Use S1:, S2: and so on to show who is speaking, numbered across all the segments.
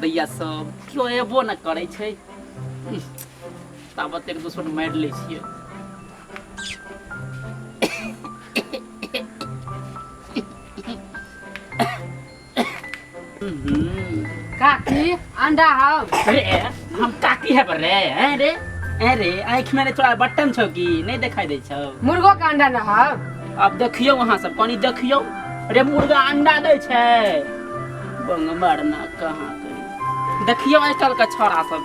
S1: दैया सब क्यों एबो न करे छै ताबत एक दूसरे मार ले छियै
S2: काकी अंडा हाउ
S1: अरे हम काकी है रे रे अरे आँख में थोड़ा बटन छौ की नहीं दिखाई दे छौ
S2: मुर्गो का अंडा ना हाउ
S1: अब देखियो वहां सब कनी देखियो अरे मुर्गा अंडा दे छै बंग मारना कहाँ के देखियो आजकल का छोरा सब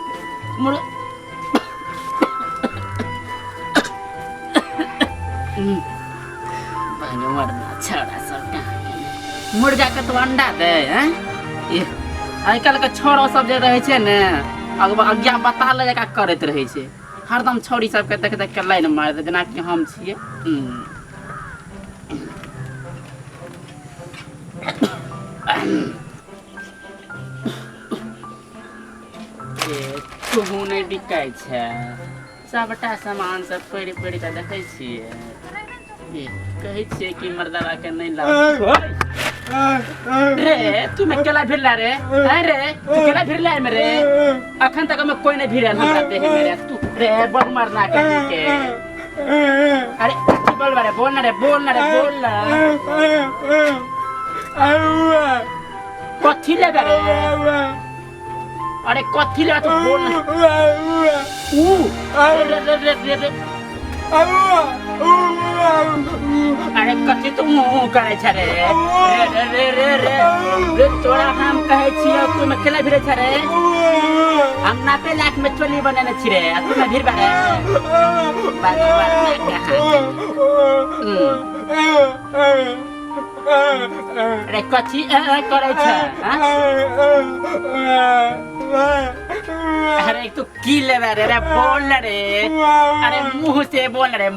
S1: बंग मारना छोरा सब मुर्गा के तो अंडा दे हैं आजकल के छोरा सब जे रहे छै ने अज्ञा बता ले का करत रहे छै हरदम छोरी सब के देख देख के लाइन मार दे जेना कि हम छिए तुहू नहीं बिकाय छै सबटा सामान सब पेड़ पेड़ के देखे छिए कहै छिए कि मर्दावा के नहीं लाग रे तू में केला भिरला रे अरे तू केला भिरला मेरे अखन तक में कोई नहीं भिरल हमरा देखे मेरे तू रे बड़ मरना के अरे की बोल रे बोल ना रे बोल ना कथी ले रे अरे कथी ले तू बोल रे अरे कथी तू मुंह करे छ रे रे तोरा हम कहे छियो तू में खेला भिरे छ रे हम नापे लाख में चोली बनेने छी रे तू में भिर बारे अरे कथी करे छ अरे तू की लेवे रे बोल रे अरे मुंह से बोल रे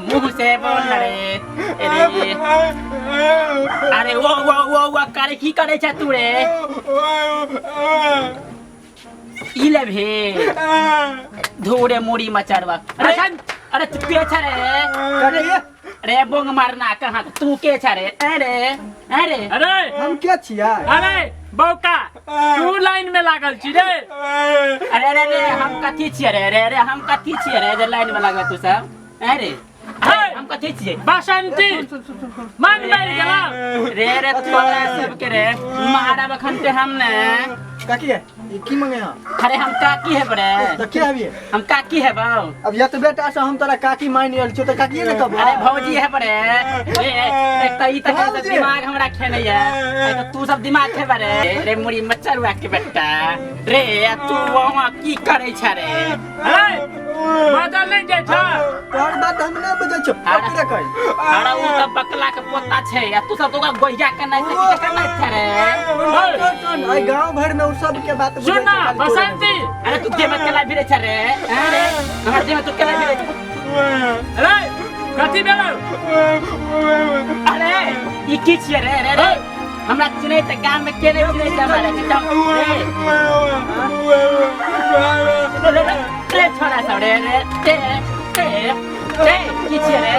S1: अरे वो करे की करे छ तू रे ई ले भे धोरे मोरी मचारवा अरे तू के छ रे अरे बोंग मारना कहां तू के छ रे अरे
S3: हम के छिया
S1: अरे बौका तू लाइन में लागल छी रे अरे हम कथी छिए रे हम कथी छिए रे जे लाइन में लागल तू सब अरे हम कथी छिए बसंती मन मार गेला रे तोरा सब के रे मारा बखन ते हम ने
S3: काकी है ये की मांगे हां
S1: अरे हम काकी है बरे
S3: तो क्या है
S1: हम काकी है बाऊ
S3: अब या तो बेटा से हम तोरा काकी मान लेल छ तो काकी ने कब
S1: अरे भौजी है बरे एक त ई त दिमाग हमरा खेने है तो तू सब दिमाग खे बरे रे मुड़ी मचरुआ के बेटा रे तू वहां की करे छ रे बदल नहीं जाय छ
S3: तोर बात हम ना बजै छ की कहि
S1: अरे वो त बकला के पोता छै या तू सब तो गोइया के नहीं से की करना छ रे
S3: आई गांव भर में सब के बात
S1: सुन ना बसंती अरे तू जे मत केला भिरे छ रे अरे हमर जे मत तू केला भिरे छ अरे कथी बेलो अरे ई की छिए रे हमरा चिनै त गांव में केने चिनै त हमारे रे छोरा सब रे की छिए रे